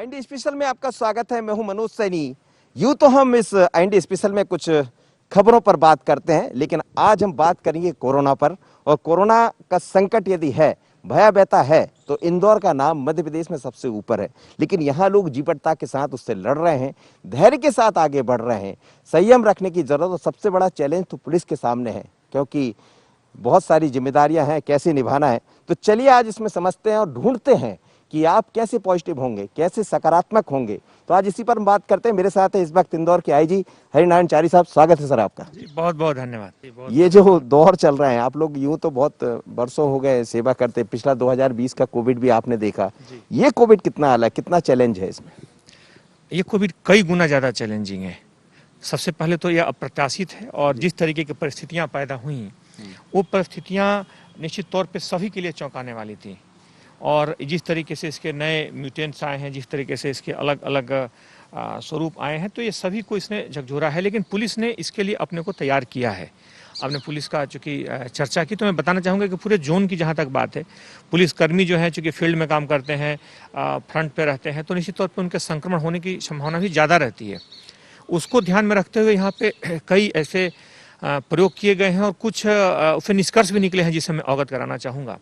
IND special में आपका स्वागत है। मैं हूं मनोज सैनी। यूं तो हम इस आईएनडी स्पेशल में कुछ खबरों पर बात करते हैं, लेकिन आज हम बात करेंगे कोरोना पर। और कोरोना का संकट यदि है, भयावहता है, तो इंदौर का नाम मध्य प्रदेश में सबसे ऊपर है। लेकिन यहाँ लोग जीवटता के साथ उससे लड़ रहे हैं, धैर्य के साथ आगे बढ़ रहे हैं। संयम रखने की जरूरत। और सबसे बड़ा चैलेंज तो पुलिस के सामने है, क्योंकि बहुत सारी जिम्मेदारियां हैं, कैसे निभाना है। तो चलिए आज इसमें समझते हैं और ढूंढते हैं कि आप कैसे पॉजिटिव होंगे, कैसे सकारात्मक होंगे। तो आज इसी पर हम बात करते हैं। मेरे साथ है इस वक्त इंदौर के आईजी हरिनारायण चारी साहब। स्वागत है सर आपका। बहुत बहुत धन्यवाद। ये जो दौर चल रहा है, आप लोग यूं तो बहुत बरसों हो गए सेवा करते। पिछला 2020 का कोविड भी आपने देखा। ये कोविड कितना अलग, कितना चैलेंज है इसमें? ये कोविड कई गुना ज़्यादा चैलेंजिंग है। सबसे पहले तो यह अप्रत्याशित है, और जिस तरीके की परिस्थितियां पैदा हुई, वो परिस्थितियां निश्चित तौर पे सभी के लिए चौंकाने वाली थी। और जिस तरीके से इसके नए म्यूटेंट्स आए हैं, जिस तरीके से इसके अलग अलग स्वरूप आए हैं, तो ये सभी को इसने झकझोरा है। लेकिन पुलिस ने इसके लिए अपने को तैयार किया है। आपने पुलिस का चूँकि चर्चा की, तो मैं बताना चाहूँगा कि पूरे जोन की जहाँ तक बात है, पुलिसकर्मी जो है चूँकि फील्ड में काम करते हैं, फ्रंट पे रहते हैं, तो निश्चित तौर पे उनके संक्रमण होने की संभावना भी ज़्यादा रहती है। उसको ध्यान में रखते हुए यहाँ पे कई ऐसे प्रयोग किए गए हैं, और कुछ फिर निष्कर्ष भी निकले हैं जिससे मैं अवगत कराना चाहूँगा।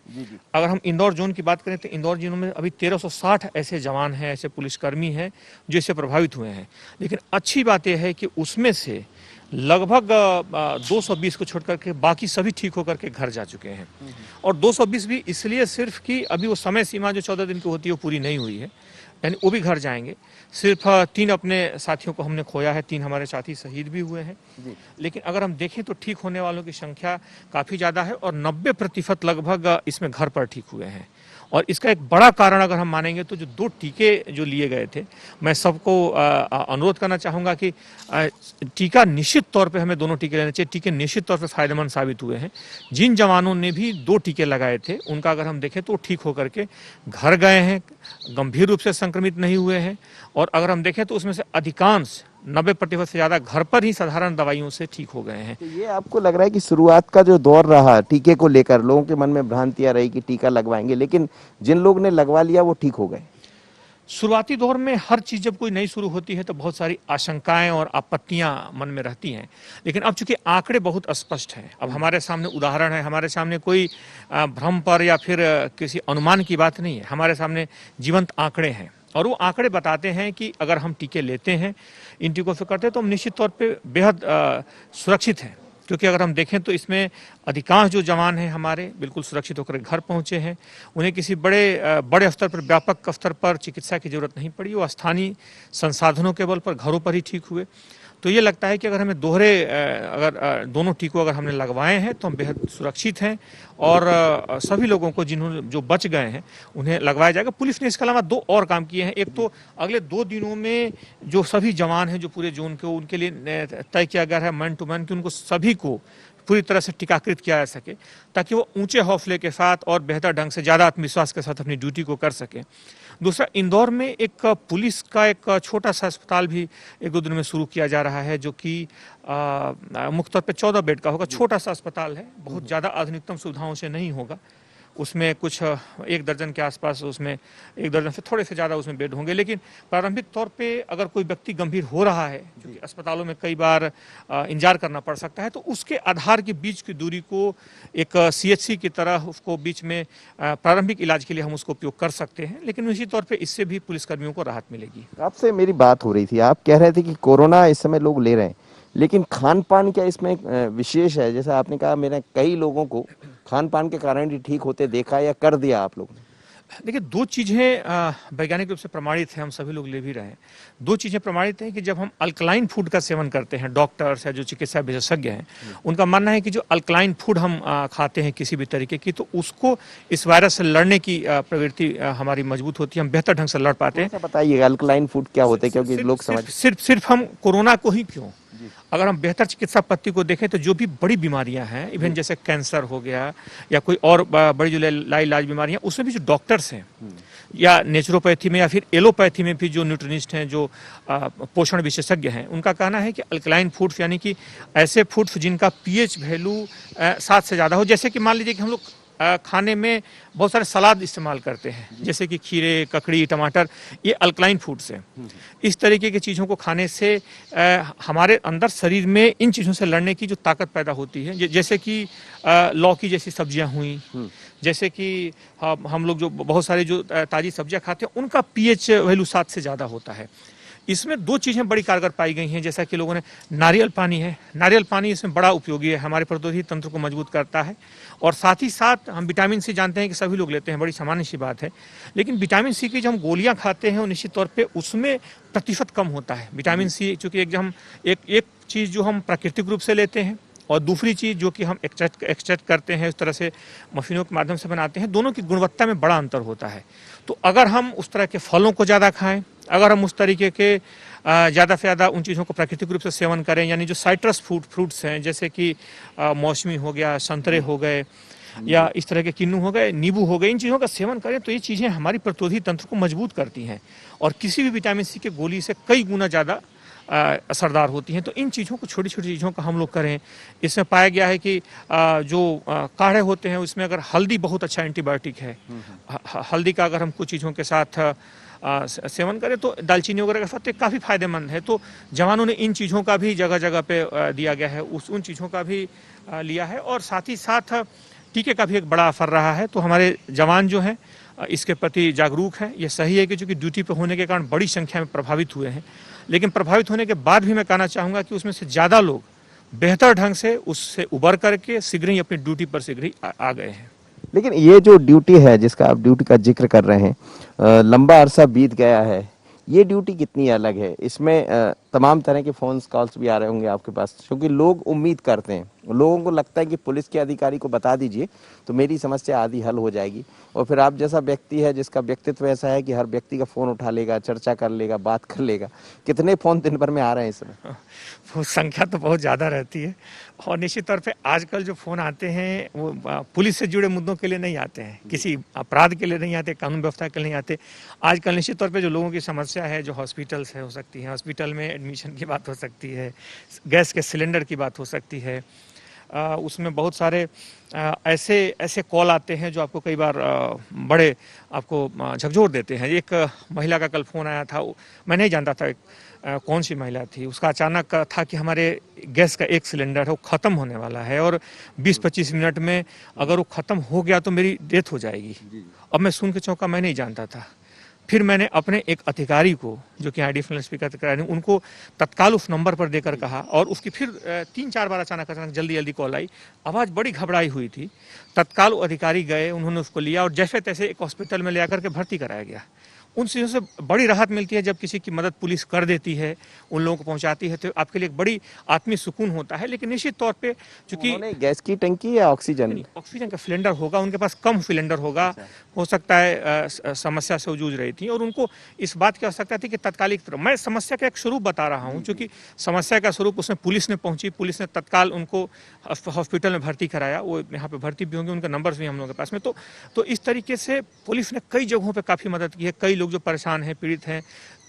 अगर हम इंदौर जोन की बात करें, तो इंदौर जोन में अभी 1360 ऐसे जवान हैं, ऐसे पुलिसकर्मी हैं जो इससे प्रभावित हुए हैं। लेकिन अच्छी बात यह है कि उसमें से लगभग 220 को छोड़ करके बाकी सभी ठीक होकर के घर जा चुके हैं। और 220 भी इसलिए सिर्फ कि अभी वो समय सीमा जो 14 दिन की होती है वो पूरी नहीं हुई है, यानी वो भी घर जाएंगे। सिर्फ 3 अपने साथियों को हमने खोया है, 3 हमारे साथी शहीद भी हुए हैं। लेकिन अगर हम देखें तो ठीक होने वालों की संख्या काफ़ी ज़्यादा है, और 90% लगभग इसमें घर पर ठीक हुए हैं। और इसका एक बड़ा कारण अगर हम मानेंगे, तो जो 2 टीके जो लिए गए थे, मैं सबको अनुरोध करना चाहूँगा कि टीका निश्चित तौर पे हमें दोनों टीके लेने चाहिए। टीके निश्चित तौर पे फायदेमंद साबित हुए हैं। जिन जवानों ने भी 2 टीके लगाए थे, उनका अगर हम देखें तो ठीक होकर के घर गए हैं, गंभीर रूप से संक्रमित नहीं हुए हैं। और अगर हम देखें तो उसमें से अधिकांश 90% से ज़्यादा घर पर ही साधारण दवाइयों से ठीक हो गए हैं। तो ये आपको लग रहा है कि शुरुआत का जो दौर रहा टीके को लेकर, लोगों के मन में भ्रांतियां रही कि टीका लगवाएंगे, लेकिन जिन लोग ने लगवा लिया वो ठीक हो गए? शुरुआती दौर में हर चीज़ जब कोई नई शुरू होती है तो बहुत सारी आशंकाएं और आपत्तियां मन में रहती हैं। लेकिन अब चूंकि आंकड़े बहुत स्पष्ट हैं, अब हमारे सामने उदाहरण है, हमारे सामने कोई भ्रम पर या फिर किसी अनुमान की बात नहीं है, हमारे सामने जीवंत आंकड़े हैं। और वो आंकड़े बताते हैं कि अगर हम टीके लेते हैं, इन टीकों से करते हैं, तो हम निश्चित तौर पे बेहद सुरक्षित हैं। क्योंकि अगर हम देखें तो इसमें अधिकांश जो जवान हैं हमारे बिल्कुल सुरक्षित होकर घर पहुंचे हैं। उन्हें किसी बड़े स्तर पर, व्यापक स्तर पर चिकित्सा की जरूरत नहीं पड़ी। वो स्थानीय संसाधनों के बल पर घरों पर ही ठीक हुए। तो ये लगता है कि अगर हमें अगर दोनों टीकों अगर हमने लगवाए हैं, तो हम बेहद सुरक्षित हैं। और सभी लोगों को जिन्होंने जो बच गए हैं उन्हें लगवाया जाएगा। पुलिस ने इसके अलावा 2 और काम किए हैं। एक तो अगले 2 दिनों में जो सभी जवान हैं जो पूरे जोन के, उनके लिए तय किया गया है मैन टू मैन कि उनको सभी को पूरी तरह से टीकाकृत किया जा सके, ताकि वो ऊंचे हौसले के साथ और बेहतर ढंग से, ज़्यादा आत्मविश्वास के साथ अपनी ड्यूटी को कर सकें। दूसरा, इंदौर में एक पुलिस का एक छोटा सा अस्पताल भी 1-2 दिन में शुरू किया जा रहा है, जो कि मुख्य तौर पे 14 बेड का होगा। छोटा सा अस्पताल है, बहुत ज़्यादा आधुनिकतम सुविधाओं से नहीं होगा। उसमें कुछ 1 दर्जन के आसपास, उसमें 1 दर्जन से थोड़े से ज़्यादा उसमें बेड होंगे। लेकिन प्रारंभिक तौर पे अगर कोई व्यक्ति गंभीर हो रहा है, क्योंकि अस्पतालों में कई बार इंतजार करना पड़ सकता है, तो उसके आधार के बीच की दूरी को एक CHC की तरह उसको बीच में प्रारंभिक इलाज के लिए हम उसको उपयोग कर सकते हैं। लेकिन निश्चित तौर पर इससे भी पुलिसकर्मियों को राहत मिलेगी। आपसे मेरी बात हो रही थी, आप कह रहे थे कि कोरोना इस समय लोग ले रहे हैं, लेकिन खान पान क्या इसमें विशेष है? जैसा आपने कहा, मैंने कई लोगों को खान पान के कारण ही ठीक होते देखा या कर दिया आप लोगों ने। देखिए, 2 चीज़ें वैज्ञानिक रूप से प्रमाणित हैं, हम सभी लोग ले भी रहे हैं। 2 चीज़ें प्रमाणित हैं कि जब हम अल्कलाइन फूड का सेवन करते हैं, डॉक्टर्स या जो चिकित्सा विशेषज्ञ हैं, उनका मानना है कि जो अल्कलाइन फूड हम खाते हैं किसी भी तरीके की, तो उसको इस वायरस से लड़ने की प्रवृत्ति हमारी मजबूत होती है, हम बेहतर ढंग से लड़ पाते हैं। बताइए अल्कलाइन फूड क्या होते हैं, क्योंकि लोग समझ सिर्फ हम कोरोना को ही क्यों, अगर हम बेहतर चिकित्सा पद्धति को देखें, तो जो भी बड़ी बीमारियां हैं, इवन जैसे कैंसर हो गया या कोई और बड़ी जो लाइलाज बीमारियां, उसमें भी जो डॉक्टर्स हैं, या नेचुरोपैथी में या फिर एलोपैथी में भी जो न्यूट्रिनिस्ट हैं, जो पोषण विशेषज्ञ हैं, उनका कहना है कि अल्कलाइन फूड्स, यानी कि ऐसे फूड्स जिनका pH वैल्यू 7 से ज़्यादा हो। जैसे कि मान लीजिए कि हम लोग खाने में बहुत सारे सलाद इस्तेमाल करते हैं, जैसे कि खीरे, ककड़ी, टमाटर, ये अल्कलाइन फूड्स हैं। इस तरीके की चीज़ों को खाने से हमारे अंदर शरीर में इन चीज़ों से लड़ने की जो ताकत पैदा होती है, जैसे कि लौकी जैसी सब्जियां हुई, जैसे कि हम लोग जो बहुत सारे जो ताज़ी सब्जियां खाते हैं उनका पीएच वैल्यू 7 से ज़्यादा होता है। इसमें 2 चीज़ें बड़ी कारगर पाई गई हैं, जैसा कि लोगों ने, नारियल पानी है, नारियल पानी इसमें बड़ा उपयोगी है, हमारे प्रतिरोधी तंत्र को मजबूत करता है। और साथ ही साथ हम विटामिन सी जानते हैं कि सभी लोग लेते हैं, बड़ी सामान्य सी बात है, लेकिन विटामिन सी की जो हम गोलियां खाते हैं वो निश्चित तौर पे उसमें प्रतिशत कम होता है। विटामिन सी चूंकि एक चीज़ जो हम प्राकृतिक रूप से लेते हैं और दूसरी चीज़ जो कि हम एक्सट्रैक्ट करते हैं, इस तरह से मशीनों के माध्यम से बनाते हैं, दोनों की गुणवत्ता में बड़ा अंतर होता है। तो अगर हम उस तरह के फलों को ज़्यादा खाएं, अगर हम उस तरीके के ज़्यादा से ज़्यादा उन चीज़ों को प्राकृतिक रूप से सेवन करें, यानी जो साइट्रस फ्रूट्स हैं, जैसे कि मौसमी हो गया, संतरे हो गए, या इस तरह के किन्नू हो गए, नींबू हो गए, इन चीज़ों का सेवन करें तो ये चीज़ें हमारी प्रतिरोधी तंत्र को मजबूत करती हैं और किसी भी विटामिन सी के गोली से कई गुना ज़्यादा असरदार होती हैं। तो इन चीज़ों को, छोटी छोटी चीज़ों का हम लोग करें। इसमें पाया गया है कि जो काढ़े होते हैं उसमें अगर हल्दी बहुत अच्छा एंटीबायोटिक है, हल्दी का अगर हम कुछ चीज़ों के साथ सेवन करें तो दालचीनी वगैरह के साथ तो काफ़ी फायदेमंद है। तो जवानों ने इन चीज़ों का भी जगह जगह पे दिया गया है, उन चीज़ों का भी लिया है और साथ ही साथ टीके का भी एक बड़ा असर रहा है। तो हमारे जवान जो हैं इसके प्रति जागरूक हैं। ये सही है कि चूँकि ड्यूटी पर होने के कारण बड़ी संख्या में प्रभावित हुए हैं, लेकिन प्रभावित होने के बाद भी मैं कहना चाहूँगा कि उसमें से ज़्यादा लोग बेहतर ढंग से उससे उबर करके शीघ्र ही अपनी ड्यूटी पर शीघ्र ही आ गए हैं। लेकिन ये जो ड्यूटी है जिसका आप ड्यूटी का जिक्र कर रहे हैं, लंबा अरसा बीत गया है, ये ड्यूटी कितनी अलग है? इसमें तमाम तरह के फोन कॉल्स भी आ रहे होंगे आपके पास, क्योंकि लोग उम्मीद करते हैं, लोगों को लगता है कि पुलिस के अधिकारी को बता दीजिए तो मेरी समस्या आधी हल हो जाएगी। और फिर आप जैसा व्यक्ति है जिसका व्यक्तित्व ऐसा है कि हर व्यक्ति का फोन उठा लेगा, चर्चा कर लेगा, बात कर लेगा, कितने फोन दिन भर में आ रहे हैं इसमें? वो संख्या तो बहुत ज़्यादा रहती है और निश्चित तौर पे आजकल जो फ़ोन आते हैं वो पुलिस से जुड़े मुद्दों के लिए नहीं आते हैं, किसी अपराध के लिए नहीं आते, कानून व्यवस्था के लिए नहीं आते। आजकल निश्चित तौर पे जो लोगों की समस्या है, जो हॉस्पिटल्स है हो सकती है, हॉस्पिटल में एडमिशन की बात हो सकती है, गैस के सिलेंडर की बात हो सकती है, उसमें बहुत सारे ऐसे कॉल आते हैं जो आपको कई बार बड़े आपको झकझोर देते हैं। एक महिला का कल फ़ोन आया था, मैं नहीं जानता था कौन सी महिला थी, उसका अचानक था कि हमारे गैस का एक सिलेंडर है वो ख़त्म होने वाला है और 20-25 मिनट में अगर वो ख़त्म हो गया तो मेरी डेथ हो जाएगी। अब मैं सुन के चौंका, मैं नहीं जानता था। फिर मैंने अपने एक अधिकारी को, जो कि आईडी एसपी का अधिकारी, उनको तत्काल उस नंबर पर देकर कहा और उसकी फिर 3-4 बार अचानक जल्दी कॉल आई, आवाज़ बड़ी घबराई हुई थी। तत्काल अधिकारी गए, उन्होंने उसको लिया और जैसे तैसे एक हॉस्पिटल में ले आकर के भर्ती कराया गया। उन चीज़ों से बड़ी राहत मिलती है जब किसी की मदद पुलिस कर देती है, उन लोगों को पहुंचाती है, तो आपके लिए एक बड़ी आत्मीय सुकून होता है। लेकिन निश्चित तौर पे चूंकि गैस की टंकी या ऑक्सीजन? ऑक्सीजन का सिलेंडर होगा, उनके पास कम सिलेंडर होगा, हो सकता है समस्या से वो जूझ रही थी और उनको इस बात की आवश्यकता थी कि तत्कालिक तरह, मैं समस्या का एक स्वरूप बता रहा हूँ, क्योंकि समस्या का स्वरूप उसमें पुलिस ने पहुंची, पुलिस ने तत्काल उनको हॉस्पिटल में भर्ती कराया। वो यहाँ पे भर्ती भी होंगे, उनके नंबर्स भी हम लोगों के पास में। तो इस तरीके से पुलिस ने कई जगहों पर काफ़ी मदद की है। कई लोग जो परेशान हैं, पीड़ित हैं,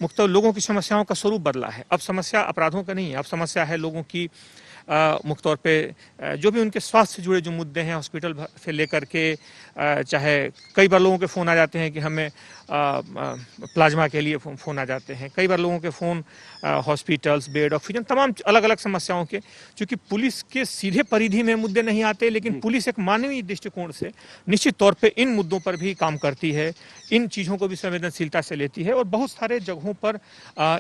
मुख्तलिफ लोगों की समस्याओं का स्वरूप बदला है। अब समस्या अपराधों का नहीं है, अब समस्या है लोगों की मुख्य तौर पे जो भी उनके स्वास्थ्य से जुड़े जो मुद्दे हैं, हॉस्पिटल से लेकर के चाहे कई बार लोगों के फ़ोन आ जाते हैं कि हमें प्लाज्मा के लिए फ़ोन आ जाते हैं, कई बार लोगों के फ़ोन हॉस्पिटल्स, बेड, ऑक्सीजन, तमाम अलग अलग समस्याओं के, क्योंकि पुलिस के सीधे परिधि में मुद्दे नहीं आते, लेकिन पुलिस एक मानवीय दृष्टिकोण से निश्चित तौर पे इन मुद्दों पर भी काम करती है, इन चीज़ों को भी संवेदनशीलता से लेती है और बहुत सारे जगहों पर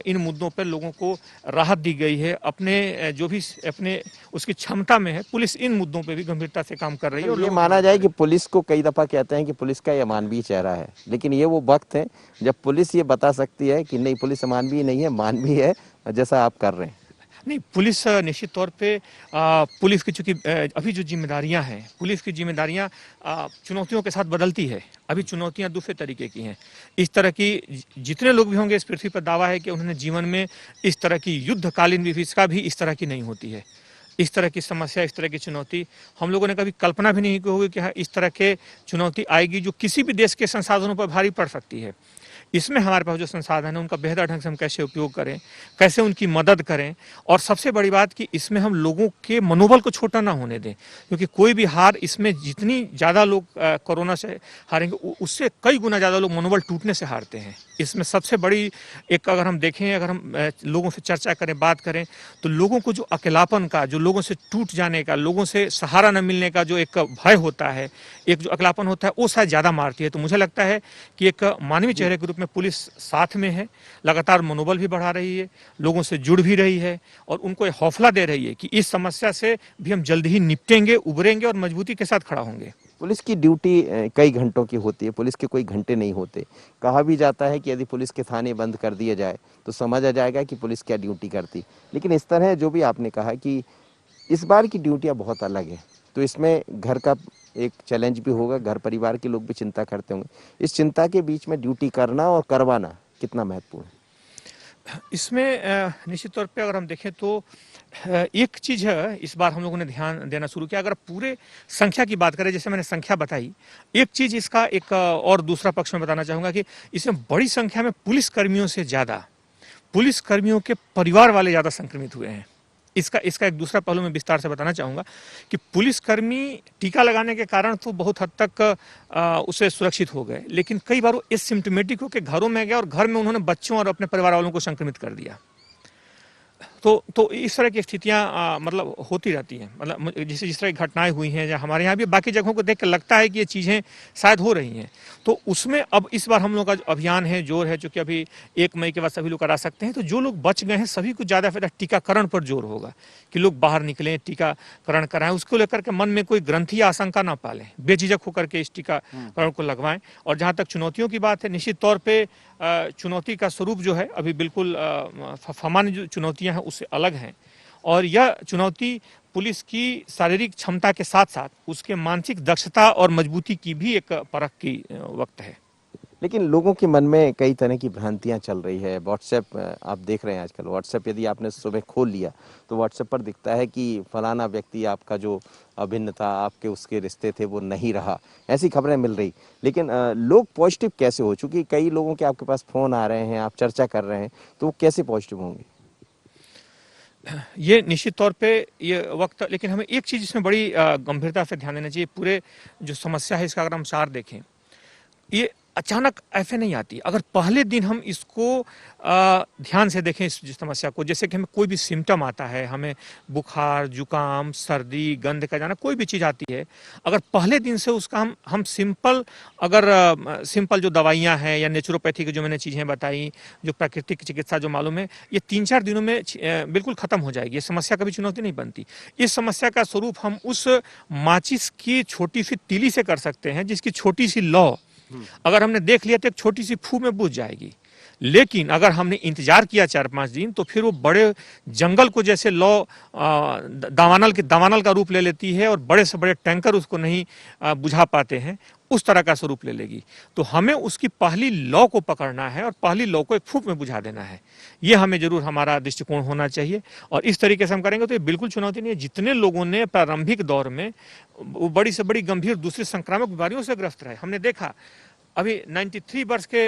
इन मुद्दों पर लोगों को राहत दी गई है। अपने जो भी अपने उसकी क्षमता में है, पुलिस इन मुद्दों पे भी गंभीरता से काम कर रही है। और ये माना जाए कि पुलिस को कई दफा कहते हैं कि पुलिस का ये मानवीय चेहरा है, लेकिन ये वो वक्त है जब पुलिस ये बता सकती है कि नहीं, पुलिस मानवीय नहीं है, मानवीय है, जैसा आप कर रहे हैं। नहीं, पुलिस निश्चित तौर पे पुलिस की चूंकि अभी जो जिम्मेदारियां हैं, पुलिस की जिम्मेदारियां चुनौतियों के साथ बदलती है। अभी चुनौतियां दूसरे तरीके की हैं। इस तरह की जितने लोग भी होंगे इस पृथ्वी पर, दावा है कि उन्होंने जीवन में इस तरह की युद्धकालीन विभीषिका भी इस तरह की नहीं होती है। इस तरह की समस्या, इस तरह की चुनौती हम लोगों ने कभी कल्पना भी नहीं की होगी कि हाँ, इस तरह के चुनौती आएगी जो किसी भी देश के संसाधनों पर भारी पड़ सकती है। इसमें हमारे पास जो संसाधन है उनका बेहतर ढंग से हम कैसे उपयोग करें, कैसे उनकी मदद करें। और सबसे बड़ी बात कि इसमें हम लोगों के मनोबल को छोटा ना होने दें, क्योंकि कोई भी हार, इसमें जितनी ज़्यादा लोग कोरोना से हारेंगे उससे कई गुना ज़्यादा लोग मनोबल टूटने से हारते हैं। इसमें सबसे बड़ी एक, अगर हम देखें, अगर हम लोगों से चर्चा करें, बात करें, तो लोगों को जो अकेलापन का, जो लोगों से टूट जाने का, लोगों से सहारा न मिलने का जो एक भय होता है, एक जो अकेलापन होता है, वो शायद ज़्यादा मारती है। तो मुझे लगता है कि एक मानवीय चेहरे के रूप में पुलिस साथ में है, लगातार मनोबल भी बढ़ा रही है, लोगों से जुड़ भी रही है और उनको एक हौसला दे रही है कि इस समस्या से भी हम जल्द ही निपटेंगे, उभरेंगे और मजबूती के साथ खड़ा होंगे। पुलिस की ड्यूटी कई घंटों की होती है, पुलिस के कोई घंटे नहीं होते। कहा भी जाता है कि यदि पुलिस के थाने बंद कर दिए जाए तो समझ आ जाएगा कि पुलिस क्या ड्यूटी करती। लेकिन इस तरह जो भी आपने कहा कि इस बार की ड्यूटियाँ बहुत अलग है, तो इसमें घर का एक चैलेंज भी होगा, घर परिवार के लोग भी चिंता करते होंगे। इस चिंता के बीच में ड्यूटी करना और करवाना कितना महत्वपूर्ण है? इसमें निश्चित तौर पे अगर हम देखें तो एक चीज़ है, इस बार हम लोगों ने ध्यान देना शुरू किया। अगर पूरे संख्या की बात करें, जैसे मैंने संख्या बताई, एक चीज़ इसका एक और दूसरा पक्ष में बताना चाहूँगा कि इसमें बड़ी संख्या में पुलिस कर्मियों से ज़्यादा पुलिस कर्मियों के परिवार वाले ज़्यादा संक्रमित हुए हैं। इसका इसका एक दूसरा पहलू मैं विस्तार से बताना चाहूँगा कि पुलिसकर्मी टीका लगाने के कारण तो बहुत हद तक उससे सुरक्षित हो गए, लेकिन कई बार वो एसिम्प्टोमेटिक होकर घरों में गए और घर में उन्होंने बच्चों और अपने परिवार वालों को संक्रमित कर दिया। तो इस तरह की स्थितियां मतलब होती रहती हैं। मतलब जैसे जिस तरह की घटनाएं हुई हैं, या हमारे यहाँ भी बाकी जगहों को देख कर लगता है कि ये चीज़ें शायद हो रही हैं। तो उसमें अब इस बार हम लोग का जो अभियान है, जोर है, चूँकि अभी 1 मई के बाद सभी लोग करा सकते हैं, तो जो लोग बच गए हैं सभी को ज़्यादा से ज़्यादा टीकाकरण पर जोर होगा कि लोग बाहर निकलें, टीकाकरण कराएं। उसको लेकर के मन में कोई ग्रंथि या आशंका ना पालें, बेझिझक होकर के इस टीकाकरण को लगवाएं। और जहाँ तक चुनौतियों की बात है, निश्चित तौर पर चुनौती का स्वरूप जो है अभी बिल्कुल सामान्य जो चुनौतियाँ हैं उससे अलग हैं। और यह चुनौती पुलिस की शारीरिक क्षमता के साथ साथ उसके मानसिक दक्षता और मजबूती की भी एक परख की वक्त है। लेकिन लोगों के मन में कई तरह की भ्रांतियां चल रही है। व्हाट्सएप आप देख रहे हैं आजकल, व्हाट्सएप यदि आपने सुबह खोल लिया तो व्हाट्सएप पर दिखता है कि फलाना व्यक्ति आपका जो अभिन्न था, आपके उसके रिश्ते थे, वो नहीं रहा, ऐसी खबरें मिल रही। लेकिन लोग पॉजिटिव कैसे हो, चूंकि कई लोगों के आपके पास फोन आ रहे हैं, आप चर्चा कर रहे हैं, तो वो कैसे पॉजिटिव होंगे? ये निश्चित तौर पे ये वक्त, लेकिन हमें एक चीज़ इसमें बड़ी गंभीरता से ध्यान देना चाहिए। पूरे जो समस्या है इसका अगर हम सार देखें, ये अचानक ऐसे नहीं आती। अगर पहले दिन हम इसको ध्यान से देखें इस समस्या को, जैसे कि हमें कोई भी सिम्टम आता है, हमें बुखार, जुकाम, सर्दी, गंध का जाना, कोई भी चीज़ आती है, अगर पहले दिन से उसका हम सिंपल, अगर सिंपल जो दवाइयाँ हैं या नेचुरोपैथी की जो मैंने चीज़ें बताई, जो प्राकृतिक चिकित्सा जो मालूम है, ये 3-4 दिनों में बिल्कुल ख़त्म हो जाएगी। ये समस्या कभी चुनौती नहीं बनती। इस समस्या का स्वरूप हम उस माचिस की छोटी सी तीली से कर सकते हैं, जिसकी छोटी सी लौ अगर हमने देख लिया तो एक छोटी सी फूंक में बुझ जाएगी। लेकिन अगर हमने इंतजार किया 4-5 दिन, तो फिर वो बड़े जंगल को जैसे लौ दावानल का रूप ले लेती है और बड़े से बड़े टैंकर उसको नहीं बुझा पाते हैं, उस तरह का स्वरूप ले लेगी। तो हमें उसकी पहली लौ को पकड़ना है और पहली लौ को एक फूंक में बुझा देना है। ये हमें जरूर हमारा दृष्टिकोण होना चाहिए और इस तरीके से हम करेंगे तो ये बिल्कुल चुनौती नहीं है। जितने लोगों ने प्रारंभिक दौर में वो बड़ी से बड़ी गंभीर दूसरी संक्रामक बीमारियों से ग्रस्त रहे, हमने देखा अभी 93 वर्ष के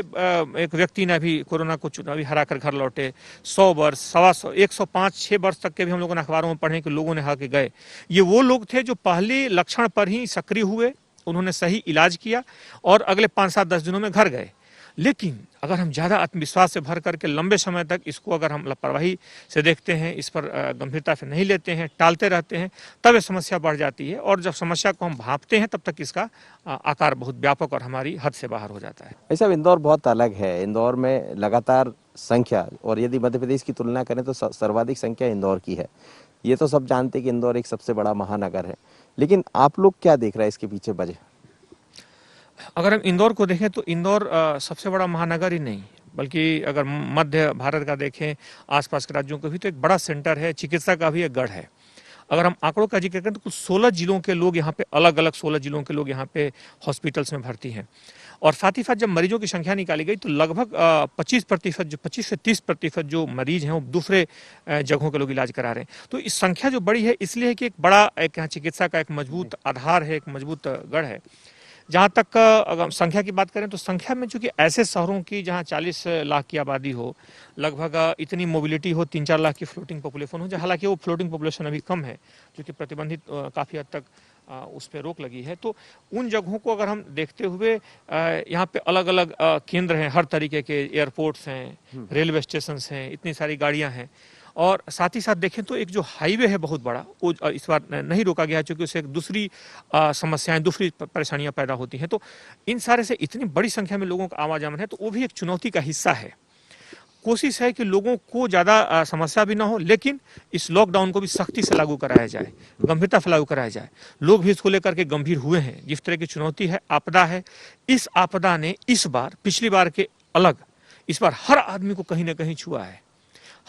एक व्यक्ति ने अभी कोरोना को अभी हरा कर घर लौटे। 100 वर्ष, 125, 105-6 वर्ष तक के भी हम लोगों ने अखबारों में पढ़े कि लोगों ने हा के गए। ये वो लोग थे जो पहले लक्षण पर ही सक्रिय हुए, उन्होंने सही इलाज किया और अगले 5-7-10 दिनों में घर गए। लेकिन अगर हम ज़्यादा आत्मविश्वास से भर करके लंबे समय तक इसको अगर हम लापरवाही से देखते हैं, इस पर गंभीरता से नहीं लेते हैं, टालते रहते हैं, तब ये समस्या बढ़ जाती है और जब समस्या को हम भांपते हैं तब तक इसका आकार बहुत व्यापक और हमारी हद से बाहर हो जाता है। ऐसा इंदौर बहुत अलग है। इंदौर में लगातार संख्या, और यदि मध्य प्रदेश की तुलना करें तो सर्वाधिक संख्या इंदौर की है। ये तो सब जानते हैं कि इंदौर एक सबसे बड़ा महानगर है, लेकिन आप लोग क्या देख रहे हैं इसके पीछे वजह? अगर हम इंदौर को देखें तो इंदौर सबसे बड़ा महानगर ही नहीं, बल्कि अगर मध्य भारत का देखें, आसपास के राज्यों को भी, तो एक बड़ा सेंटर है, चिकित्सा का भी एक गढ़ है। अगर हम आंकड़ों का जिक्र करें तो कुछ 16 जिलों के लोग यहाँ पे, अलग अलग 16 जिलों के लोग यहाँ पे हॉस्पिटल्स में भर्ती हैं। और साथ ही साथ जब मरीजों की संख्या निकाली गई तो लगभग 25% जो 25 से 30% जो मरीज हैं वो दूसरे जगहों के लोग इलाज करा रहे हैं। तो इस संख्या जो बड़ी है इसलिए है कि एक बड़ा एक यहाँ चिकित्सा का एक मजबूत आधार है, एक मजबूत गढ़ है। जहाँ तक अगर संख्या की बात करें तो संख्या में चूंकि ऐसे शहरों की जहाँ 40 लाख की आबादी हो, लगभग इतनी मोबिलिटी हो, 3-4 लाख की फ्लोटिंग पॉपुलेशन हो, हालांकि वो फ्लोटिंग पॉपुलेशन अभी कम है क्योंकि प्रतिबंधित काफ़ी हद तक उस पर रोक लगी है। तो उन जगहों को अगर हम देखते हुए यहाँ पे अलग अलग केंद्र हैं, हर तरीके के एयरपोर्ट्स हैं, रेलवे स्टेशन हैं, इतनी सारी गाड़ियाँ हैं, और साथ ही साथ देखें तो एक जो हाईवे है बहुत बड़ा, वो इस बार नहीं रोका गया क्योंकि उससे एक दूसरी समस्याएं, दूसरी परेशानियां पैदा होती हैं। तो इन सारे से इतनी बड़ी संख्या में लोगों का आवागमन है, तो वो भी एक चुनौती का हिस्सा है। कोशिश है कि लोगों को ज़्यादा समस्या भी ना हो, लेकिन इस लॉकडाउन को भी सख्ती से लागू कराया जाए, गंभीरता से लागू कराया जाए। लोग भी इसको लेकर के गंभीर हुए हैं। जिस तरह की चुनौती है, आपदा है, इस आपदा ने इस बार पिछली बार के अलग इस बार हर आदमी को कहीं ना कहीं छुआ है।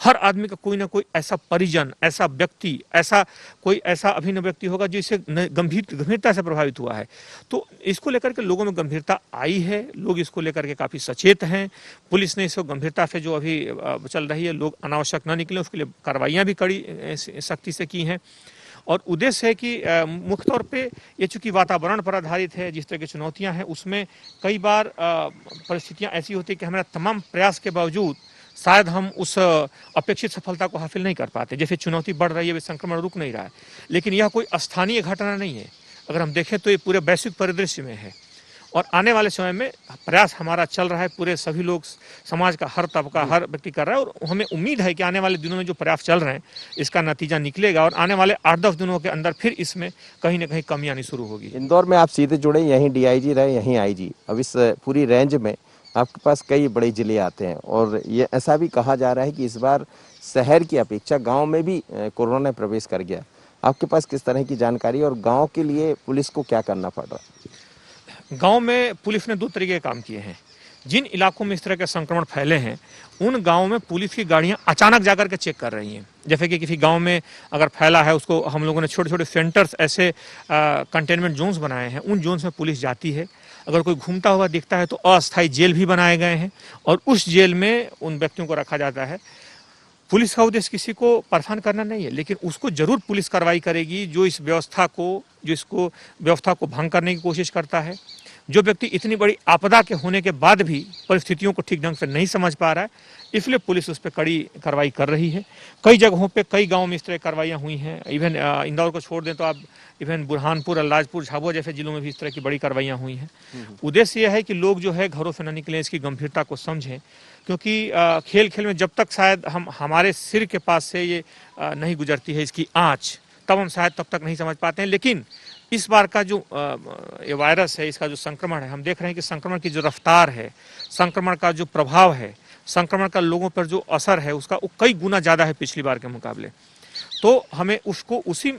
हर आदमी का कोई ना कोई ऐसा परिजन, ऐसा व्यक्ति, कोई ऐसा अभिन्न व्यक्ति होगा जिससे गंभीरता से प्रभावित हुआ है। तो इसको लेकर के लोगों में गंभीरता आई है, लोग इसको लेकर के काफी सचेत हैं। पुलिस ने इसको गंभीरता से जो अभी चल रही है, लोग अनावश्यक न निकले, उसके लिए कार्रवाइयां भी कड़ी सख्ती से की हैं। और उद्देश्य है कि मुख्य तौर पे ये चूंकि वातावरण पर आधारित है, जिस तरह की चुनौतियां हैं उसमें कई बार परिस्थितियां ऐसी होती है कि हमारा तमाम प्रयास के बावजूद शायद हम उस अपेक्षित सफलता को हासिल नहीं कर पाते। जैसे चुनौती बढ़ रही है, संक्रमण रुक नहीं रहा है, लेकिन यह कोई स्थानीय घटना नहीं है। अगर हम देखें तो ये पूरे वैश्विक परिदृश्य में है, और आने वाले समय में प्रयास हमारा चल रहा है, पूरे सभी लोग, समाज का हर तबका, हर व्यक्ति कर रहा है, और हमें उम्मीद है कि आने वाले दिनों में जो प्रयास चल रहे हैं इसका नतीजा निकलेगा, और आने वाले 8-10 दिनों के अंदर फिर इसमें कहीं ना कहीं कमी आनी शुरू होगी। इंदौर में आप सीधे जुड़े, यहीं डीआईजी रहे, यहीं आईजी। अब इस पूरी रेंज में आपके पास कई बड़े जिले आते हैं, और ये ऐसा भी कहा जा रहा है कि इस बार शहर की अपेक्षा गांव में भी कोरोना ने प्रवेश कर गया। आपके पास किस तरह की जानकारी, और गांव के लिए पुलिस को क्या करना पड़ रहा है? गांव में पुलिस ने 2 तरीके के काम किए हैं। जिन इलाकों में इस तरह के संक्रमण फैले हैं, उन गांवों में पुलिस की गाड़ियां अचानक जाकर के चेक कर रही हैं। जैसे कि किसी गांव में अगर फैला है, उसको हम लोगों ने छोटे छोटे सेंटर्स, ऐसे कंटेनमेंट जोन्स बनाए हैं, उन जोन्स में पुलिस जाती है। अगर कोई घूमता हुआ दिखता है तो अस्थायी जेल भी बनाए गए हैं, और उस जेल में उन व्यक्तियों को रखा जाता है। पुलिस का उद्देश्य किसी को परेशान करना नहीं है, लेकिन उसको जरूर पुलिस कार्रवाई करेगी जो इसको व्यवस्था को भंग करने की कोशिश करता है। जो व्यक्ति इतनी बड़ी आपदा के होने के बाद भी परिस्थितियों को ठीक ढंग से नहीं समझ पा रहा है, इसलिए पुलिस उस पर कड़ी कार्रवाई कर रही है। कई जगहों पे, कई गांवों में इस तरह कार्रवाइयां हुई हैं। इवन इंदौर को छोड़ दें तो आप इवन बुरहानपुर, अल्लाजपुर, झाबुआ जैसे जिलों में भी इस तरह की बड़ी कार्रवाइयां हुई हैं। उद्देश्य यह है कि लोग जो है घरों से न निकलें, इसकी गंभीरता को समझें, क्योंकि खेल खेल में जब तक शायद हमारे सिर के पास से ये नहीं गुजरती है इसकी आँच, तब हम शायद तब तक नहीं समझ पाते हैं। लेकिन इस बार का जो ये वायरस है, इसका जो संक्रमण है, हम देख रहे हैं कि संक्रमण की जो रफ्तार है, संक्रमण का जो प्रभाव है, संक्रमण का लोगों पर जो असर है, उसका वो कई गुना ज़्यादा है पिछली बार के मुकाबले। तो हमें उसको उसी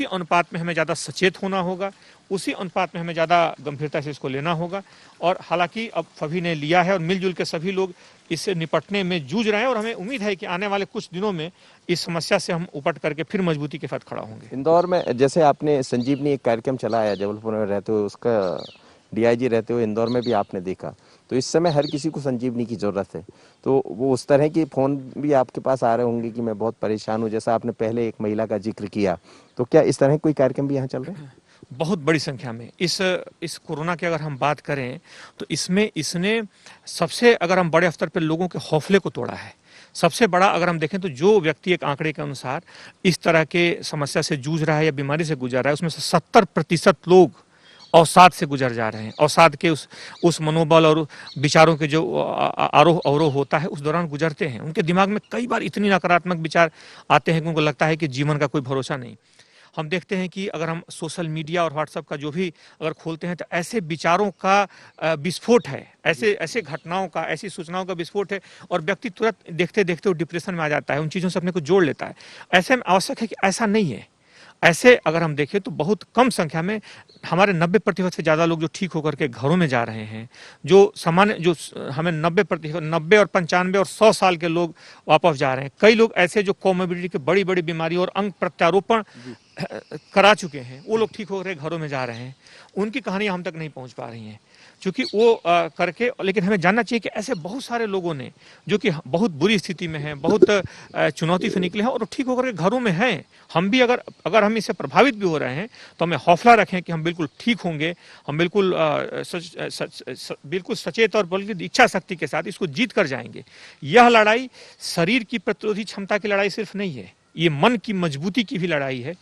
अनुपात में हमें ज़्यादा सचेत होना होगा, उसी अनुपात में हमें ज़्यादा गंभीरता से इसको लेना होगा। और हालांकि अब सभी ने लिया है, और मिलजुल के सभी लोग इससे निपटने में जूझ रहे हैं, और हमें उम्मीद है कि आने वाले कुछ दिनों में इस समस्या से हम उपट करके फिर मजबूती के साथ खड़ा होंगे। इंदौर में जैसे आपने संजीवनी एक कार्यक्रम चलाया, जबलपुर में रहते हुए, उसका डीआईजी रहते हुए इंदौर में भी आपने देखा, तो इस समय हर किसी को संजीवनी की जरूरत है। तो वो उस तरह की फोन भी आपके पास आ रहे होंगे कि मैं बहुत परेशान हूँ, जैसा आपने पहले एक महिला का जिक्र किया, तो क्या इस तरह कोई कार्यक्रम भी यहाँ चल रहे हैं? बहुत बड़ी संख्या में इस कोरोना की अगर हम बात करें तो इसने सबसे, अगर हम बड़े स्तर पर लोगों के हौसले को तोड़ा है। सबसे बड़ा अगर हम देखें तो जो व्यक्ति एक आंकड़े के अनुसार इस तरह के समस्या से जूझ रहा है या बीमारी से गुजर रहा है, उसमें से 70% लोग अवसाद से गुजर जा रहे हैं। अवसाद के उस मनोबल और विचारों के जो आरोह अवरोह होता है, उस दौरान गुजरते हैं। उनके दिमाग में कई बार इतनी नकारात्मक विचार आते हैं कि उनको लगता है कि जीवन का कोई भरोसा नहीं। हम देखते हैं कि अगर हम सोशल मीडिया और व्हाट्सएप का जो भी अगर खोलते हैं, तो ऐसे विचारों का विस्फोट है, ऐसे घटनाओं का, ऐसी सूचनाओं का विस्फोट है, और व्यक्ति तुरंत देखते देखते वो डिप्रेशन में आ जाता है, उन चीज़ों से अपने को जोड़ लेता है। ऐसे में आवश्यक है कि ऐसा नहीं है। ऐसे अगर हम देखें तो बहुत कम संख्या में हमारे 90% से ज़्यादा लोग जो ठीक होकर के घरों में जा रहे हैं, जो सामान्य, जो हमें 90% 90 और 95 और 100 साल के लोग वापस जा रहे हैं। कई लोग ऐसे जो कोमोबिडिटी के बड़ी बड़ी बीमारी और अंग प्रत्यारोपण करा चुके हैं, वो लोग ठीक होकर घरों में जा रहे हैं। उनकी कहानियां हम तक नहीं पहुंच पा रही हैं। क्योंकि वो करके, लेकिन हमें जानना चाहिए कि ऐसे बहुत सारे लोगों ने जो कि बहुत बुरी स्थिति में हैं, बहुत चुनौती से निकले हैं और ठीक होकर के घरों में हैं। हम भी अगर अगर हम इससे प्रभावित भी हो रहे हैं तो हमें हौसला रखें कि हम बिल्कुल ठीक होंगे, हम बिल्कुल बिल्कुल सचेत और बल्कि इच्छा शक्ति के साथ इसको जीत कर जाएंगे। यह लड़ाई शरीर की प्रतिरोधी क्षमता की लड़ाई सिर्फ नहीं है, ये मन की मजबूती की भी लड़ाई है।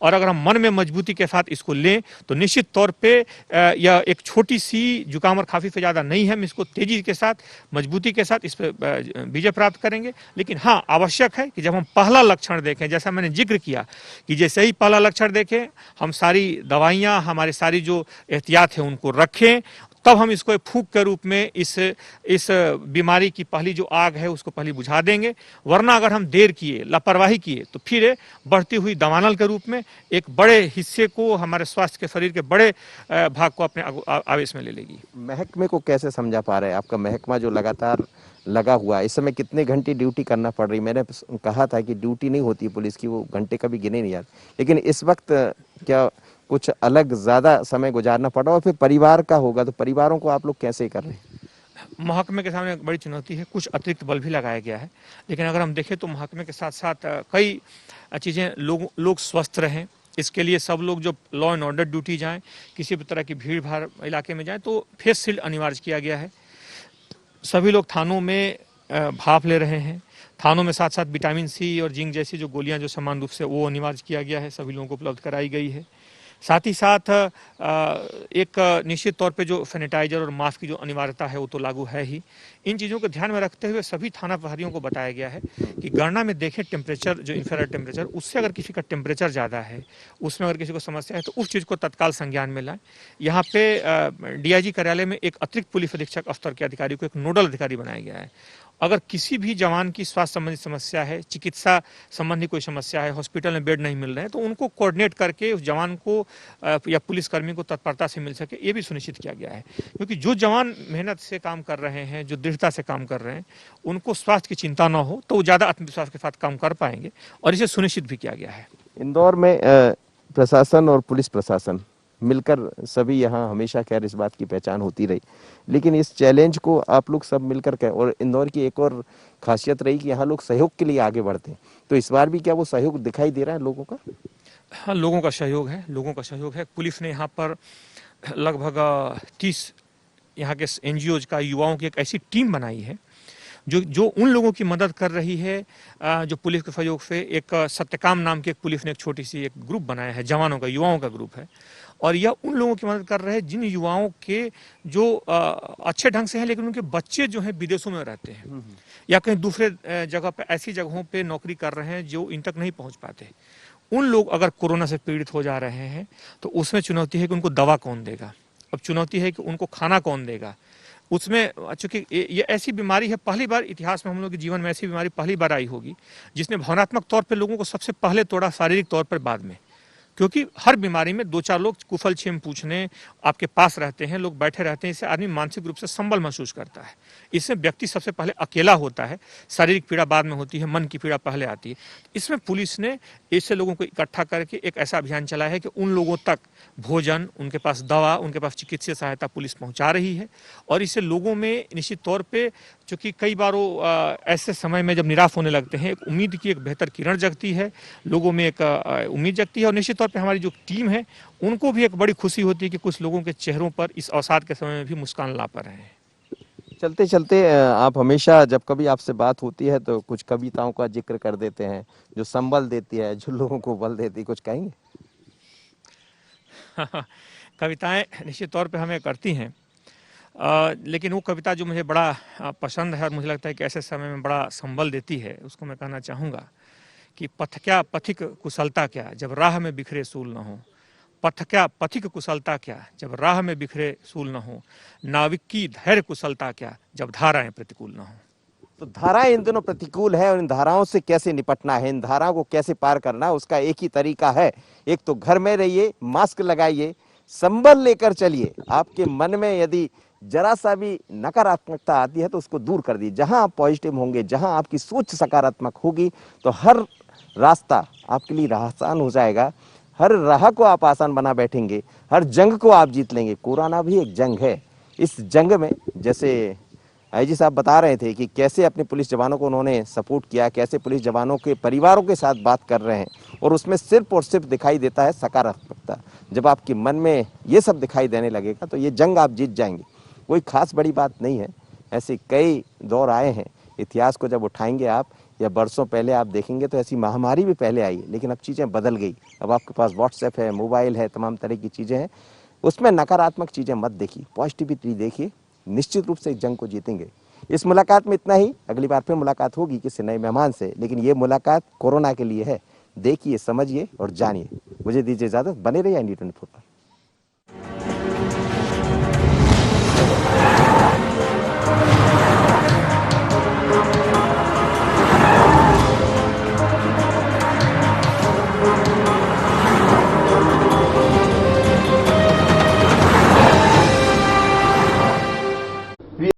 और अगर हम मन में मजबूती के साथ इसको लें तो निश्चित तौर पे यह एक छोटी सी जुकाम और खांसी से ज़्यादा नहीं है। हम इसको तेजी के साथ, मजबूती के साथ इस पर विजय प्राप्त करेंगे। लेकिन हाँ, आवश्यक है कि जब हम पहला लक्षण देखें, जैसा मैंने जिक्र किया कि जैसे ही पहला लक्षण देखें हम सारी दवाइयाँ, हमारी सारी जो एहतियात है उनको रखें, तब हम इसको एक फूंक के रूप में इस बीमारी की पहली जो आग है उसको पहले बुझा देंगे। वरना अगर हम देर किए, लापरवाही किए तो फिर बढ़ती हुई दावानल के रूप में एक बड़े हिस्से को, हमारे स्वास्थ्य के शरीर के बड़े भाग को अपने आवेश में ले लेगी। महकमे को कैसे समझा पा रहे हैं? आपका महकमा जो लगातार लगा हुआ है, इस समय कितने घंटे ड्यूटी करना पड़ रही? मैंने कहा था कि ड्यूटी नहीं होती पुलिस की, वो घंटे कभी गिने नहीं जाते, लेकिन इस वक्त क्या कुछ अलग ज्यादा समय गुजारना पड़ रहा? और फिर परिवार का होगा तो परिवारों को आप लोग कैसे कर रहे हैं? महकमे के सामने एक बड़ी चुनौती है, कुछ अतिरिक्त बल भी लगाया गया है। लेकिन अगर हम देखें तो महकमे के साथ साथ कई चीज़ें, लोग स्वस्थ रहें, इसके लिए सब लोग जो लॉ एंड ऑर्डर ड्यूटी जाएं, किसी भी तरह की भीड़ भाड़ इलाके में जाएं तो फेस शील्ड अनिवार्य किया गया है। सभी लोग थानों में भाप ले रहे हैं। थानों में साथ साथ विटामिन सी और जिंक जैसी जो गोलियां जो समान रूप से वो अनिवार्य किया गया है, सभी लोगों को उपलब्ध कराई गई है। साथ ही साथ एक निश्चित तौर पे जो सैनिटाइजर और मास्क की जो अनिवार्यता है वो तो लागू है ही। इन चीज़ों को ध्यान में रखते हुए सभी थाना प्रहरियों को बताया गया है कि गणना में देखें टेम्परेचर, जो इंफ्रारेड टेम्परेचर, उससे अगर किसी का टेम्परेचर ज़्यादा है, उसमें अगर किसी को समस्या है तो उस चीज़ को तत्काल संज्ञान में लाएं। यहाँ पे डीआईजी कार्यालय में एक अतिरिक्त पुलिस अधीक्षक स्तर के अधिकारी को एक नोडल अधिकारी बनाया गया है। अगर किसी भी जवान की स्वास्थ्य संबंधी समस्या है, चिकित्सा संबंधी कोई समस्या है, हॉस्पिटल में बेड नहीं मिल रहे हैं, तो उनको कोऑर्डिनेट करके उस जवान को या पुलिसकर्मी को तत्परता से मिल सके, ये भी सुनिश्चित किया गया है। क्योंकि जो जवान मेहनत से काम कर रहे हैं, जो दृढ़ता से काम कर रहे हैं, उनको स्वास्थ्य की चिंता न हो तो वो ज़्यादा आत्मविश्वास के साथ काम कर पाएंगे, और इसे सुनिश्चित भी किया गया है। इंदौर में प्रशासन और पुलिस प्रशासन मिलकर सभी यहाँ हमेशा खैर इस बात की पहचान होती रही, लेकिन इस चैलेंज को आप लोग सब मिलकर के, और इंदौर की एक और खासियत रही कि यहाँ लोग सहयोग के लिए आगे बढ़ते हैं, तो इस बार भी क्या वो सहयोग दिखाई दे रहा है लोगों का? हाँ, लोगों का सहयोग है, लोगों का सहयोग है। पुलिस ने यहाँ पर लगभग 30 यहाँ के एनजीओज का, युवाओं की एक ऐसी टीम बनाई है जो उन लोगों की मदद कर रही है, जो पुलिस के सहयोग से। एक सत्यकाम नाम की एक पुलिस ने एक छोटी सी एक ग्रुप बनाया है, जवानों का, युवाओं का ग्रुप है, और यह उन लोगों की मदद कर रहे हैं जिन युवाओं के जो अच्छे ढंग से हैं लेकिन उनके बच्चे जो हैं विदेशों में रहते हैं या कहीं दूसरे जगह पे, ऐसी जगहों पे नौकरी कर रहे हैं जो इन तक नहीं पहुंच पाते। उन लोग अगर कोरोना से पीड़ित हो जा रहे हैं तो उसमें चुनौती है कि उनको दवा कौन देगा, अब चुनौती है कि उनको खाना कौन देगा। उसमें चूंकि ये ऐसी बीमारी है, पहली बार इतिहास में हम लोग के जीवन में ऐसी बीमारी पहली बार आई होगी जिसने भावनात्मक तौर पे लोगों को सबसे पहले तोड़ा, शारीरिक तौर पर बाद में। क्योंकि हर बीमारी में दो चार लोग कुशल क्षेम पूछने आपके पास रहते हैं, लोग बैठे रहते हैं, इससे आदमी मानसिक रूप से संबल महसूस करता है। इससे व्यक्ति सबसे पहले अकेला होता है, शारीरिक पीड़ा बाद में होती है, मन की पीड़ा पहले आती है। इसमें पुलिस ने ऐसे लोगों को इकट्ठा करके एक ऐसा अभियान चलाया है कि उन लोगों तक भोजन, उनके पास दवा, उनके पास चिकित्सीय सहायता पुलिस पहुंचा रही है। और इससे लोगों में निश्चित तौर पर, चूँकि कई बार ऐसे समय में जब निराश होने लगते हैं, एक उम्मीद की एक बेहतर किरण जगती है, लोगों में एक उम्मीद जगती है। और निश्चित तौर पे हमारी जो टीम है उनको भी एक बड़ी खुशी होती है कि कुछ लोगों के चेहरों पर इस अवसाद के समय में भी मुस्कान ला पा रहे हैं। चलते चलते आप हमेशा जब कभी आपसे बात होती है तो कुछ कविताओं का जिक्र कर देते हैं जो संबल देती है, जो लोगों को बल देती है, कुछ कहेंगे? कविताएं निश्चित तौर पे हमें करती हैं, लेकिन वो कविता जो मुझे बड़ा पसंद है और मुझे लगता है कि ऐसे समय में बड़ा संबल देती है, उसको मैं कहना चाहूँगा कि पथ क्या पथिक कुशलता क्या, जब राह में बिखरे सूल न हो। पथ क्या पथिक कुशलता क्या, जब राह में बिखरे सूल न हो। नाविक की धैर्य कुशलता क्या, जब धाराएं प्रतिकूल न हो। तो धाराएं इन दोनों प्रतिकूल है, और इन धाराओं से कैसे निपटना है, इन धाराओं को कैसे पार करना है, उसका एक ही तरीका है। एक तो घर में रहिए, मास्क लगाइए, संबल लेकर चलिए। आपके मन में यदि जरा सा भी नकारात्मकता आती है तो उसको दूर कर दीजिए। जहां आप पॉजिटिव होंगे, जहां आपकी सोच सकारात्मक होगी, तो हर रास्ता आपके लिए आसान हो जाएगा, हर राह को आप आसान बना बैठेंगे, हर जंग को आप जीत लेंगे। कोरोना भी एक जंग है, इस जंग में जैसे आईजी साहब बता रहे थे कि कैसे अपने पुलिस जवानों को उन्होंने सपोर्ट किया, कैसे पुलिस जवानों के परिवारों के साथ बात कर रहे हैं, और उसमें सिर्फ और सिर्फ दिखाई देता है सकारात्मकता। जब आपके मन में ये सब दिखाई देने लगेगा तो ये जंग आप जीत जाएंगे। कोई खास बड़ी बात नहीं है, ऐसे कई दौर आए हैं। इतिहास को जब उठाएंगे आप या बरसों पहले आप देखेंगे तो ऐसी महामारी भी पहले आई, लेकिन अब चीज़ें बदल गई। अब आपके पास व्हाट्सएप है, मोबाइल है, तमाम तरह की चीज़ें हैं। उसमें नकारात्मक चीज़ें मत देखिए, पॉजिटिविटी देखिए। निश्चित रूप से इस जंग को जीतेंगे। इस मुलाकात में इतना ही। अगली बार फिर मुलाकात होगी किसी नए मेहमान से, लेकिन ये मुलाकात कोरोना के लिए है। देखिए, समझिए और जानिए। मुझे दीजिए इजाज़त। बने रहिए इंडिया 24 पर।